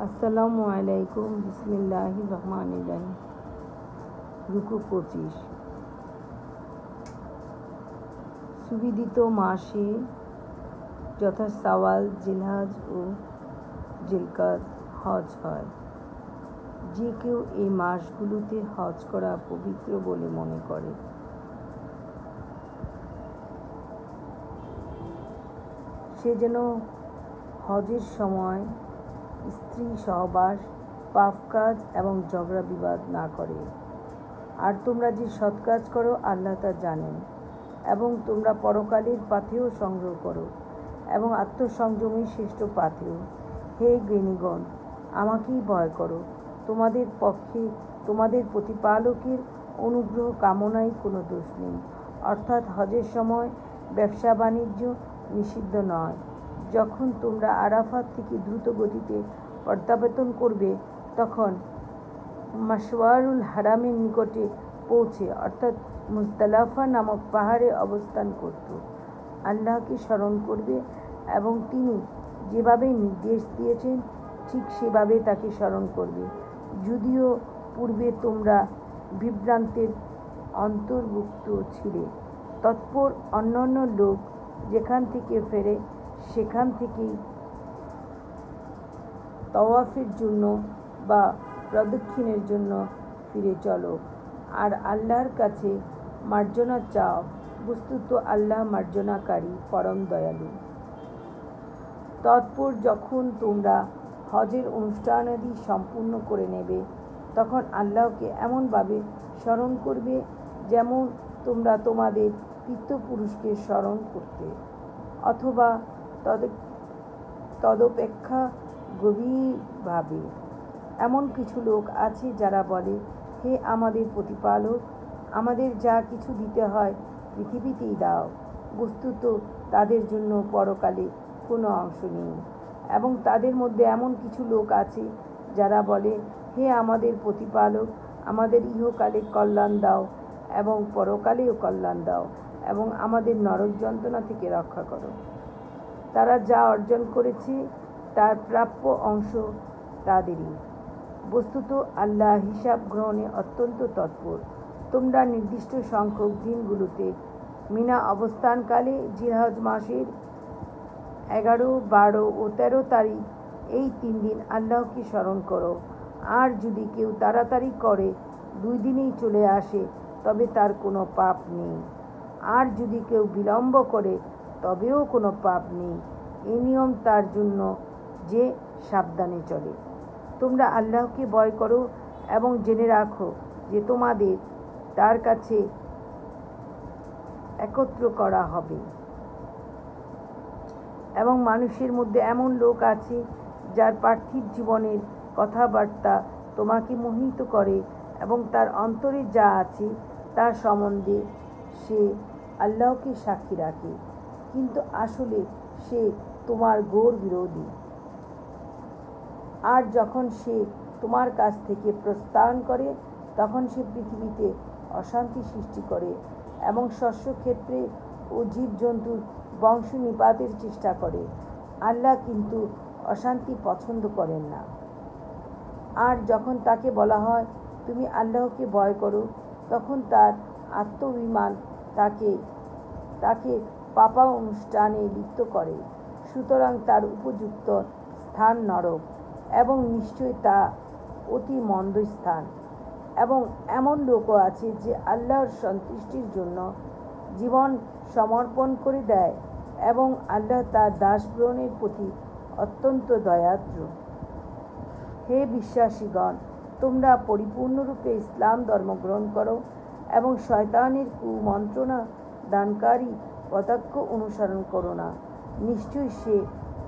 আসসালামু আলাইকুম। বিসমিল্লাহির রহমানির রহিম। রুকু 25। সুবিদিত মাসে যথা শাওয়াল, জিলহজ ও জিলকাদ হজ হয়। যে কেউ এই মাসগুলোতে হজ করা পবিত্র বলে মনে করে, সে যেন হজের সময় স্ত্রী সহবাস, পাপ কাজ এবং ঝগড়া বিবাদ না করে। আর তোমরা যে সৎ কাজ করো আল্লাহ তা জানেন, এবং তোমরা পরকালের পাথেয় সংগ্রহ করো এবং আত্মসংযমী শ্রেষ্ঠ পাথেয়। হে জ্ঞানীগণ, আমাকেই ভয় করো। তোমাদের পক্ষে তোমাদের প্রতিপালকের অনুগ্রহ কামনায় কোনো দোষ নেই। অর্থাৎ হজের সময় ব্যবসা বাণিজ্য নিষিদ্ধ নয়। যখন তোমরা আরাফাত থেকে দ্রুত গতিতে প্রত্যাবর্তন করবে, তখন মাশওয়ারুল হারামের নিকটে পৌঁছে অর্থাৎ মুজদালিফা নামক পাহাড়ে অবস্থান করত। আল্লাহকে স্মরণ করবে এবং তিনি যেভাবে নির্দেশ দিয়েছেন ঠিক সেভাবে তাকে স্মরণ করবে। যদিও পূর্বে তোমরা বিভ্রান্তের অন্তর্ভুক্ত ছিলে, তৎপর অন্যান্য লোক যেখান থেকে ফেরে সেখান থেকেই তওয়াফের জন্য বা প্রদক্ষিণের জন্য ফিরে চলো, আর আল্লাহর কাছে মার্জনা চাও। বস্তুত আল্লাহ মার্জনাকারী, পরম দয়ালু। তৎপর যখন তোমরা হজের অনুষ্ঠানাদি সম্পূর্ণ করে নেবে, তখন আল্লাহকে এমনভাবে স্মরণ করবে যেমন তোমরা তোমাদের পিতৃপুরুষকে স্মরণ করতে, অথবা তদপেক্ষা গভীরভাবে। এমন কিছু লোক আছে যারা বলে, হে আমাদের প্রতিপালক, আমাদের যা কিছু দিতে হয় পৃথিবীতেই দাও। বস্তুত তাদের জন্য পরকালে কোনো অংশ নেই। এবং তাদের মধ্যে এমন কিছু লোক আছে যারা বলে, হে আমাদের প্রতিপালক, আমাদের ইহকালে কল্যাণ দাও এবং পরকালেও কল্যাণ দাও এবং আমাদের নরক যন্ত্রণা থেকে রক্ষা করো। তারা যা অর্জন করেছে তার প্রাপ্য অংশ তাদেরই। বস্তুত আল্লাহ হিসাব গ্রহণে অত্যন্ত তৎপর। তোমরা নির্দিষ্ট সংখ্যক দিনগুলোতে মিনা অবস্থানকালে জিলহজ মাসের 11, 12 ও 13 তারিখ এই 3 দিন আল্লাহকে স্মরণ করো। আর যদি কেউ তাড়াতাড়ি করে 2 দিনেই চলে আসে, তবে তার কোনো পাপ নেই। আর যদি কেউ বিলম্ব করে, তবেও কোনো পাপ নেই। এই নিয়ম তার জন্য যে সাবধানে চলে। তোমরা আল্লাহকে ভয় করো এবং জেনে রাখো যে তোমাদের তার কাছে একত্র করা হবে। এবং মানুষের মধ্যে এমন লোক আছে যার পার্থিব জীবনের কথাবার্তা তোমাকে মোহিত করে এবং তার অন্তরে যা আছে তার সম্বন্ধে সে আল্লাহকে সাক্ষী রাখে, কিন্তু আসলে সে তোমার ঘোর বিরোধী। আর যখন সে তোমার কাছ থেকে প্রস্থান করে, তখন সে পৃথিবীতে অশান্তি সৃষ্টি করে এবং শস্যক্ষেত্রে ও জীবজন্তুর বংশ নিপাতের চেষ্টা করে। আল্লাহ কিন্তু অশান্তি পছন্দ করেন না। আর যখন তাকে বলা হয় তুমি আল্লাহকে ভয় করো, তখন তার আত্মাভিমান তাকে পাপা অনুষ্ঠানে লিপ্ত করে। সুতরাং তার উপযুক্ত স্থান নরক, এবং নিশ্চয়ই তা অতি মন্দ স্থান। এবং এমন লোকও আছে যে আল্লাহর সন্তুষ্টির জন্য জীবন সমর্পণ করে দেয়, এবং আল্লাহ তার দাস গ্রহণের প্রতি অত্যন্ত দয়াদ্র। হে বিশ্বাসীগণ, তোমরা পরিপূর্ণরূপে ইসলাম ধর্ম গ্রহণ করো এবং শয়তানের কুমন্ত্রণা দানকারী পদাঙ্ক অনুসরণ করো না। নিশ্চয়ই সে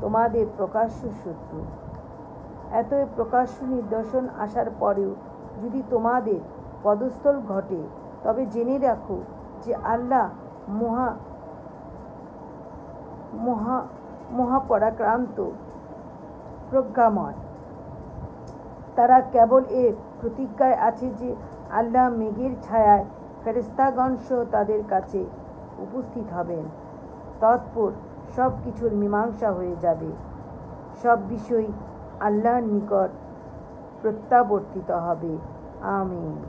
তোমাদের প্রকাশ্য শত্রু। এতই প্রকাশ্য নিদর্শন আসার পরেও যদি তোমাদের পদস্থল ঘটে, তবে জেনে রাখো যে আল্লাহ মহাপরাক্রান্ত, প্রজ্ঞাময়। তারা কেবল এর প্রতীক্ষায় আছে যে আল্লাহ মেঘের ছায়ায় ফেরেশতাগণ সহ তাদের কাছে উপস্থিত হবেন। তৎপর সব কিছুর মীমাংসা হয়ে যাবে। সব বিষয় আল্লাহর নিকট প্রত্যাবর্তিত হবে। আমিন।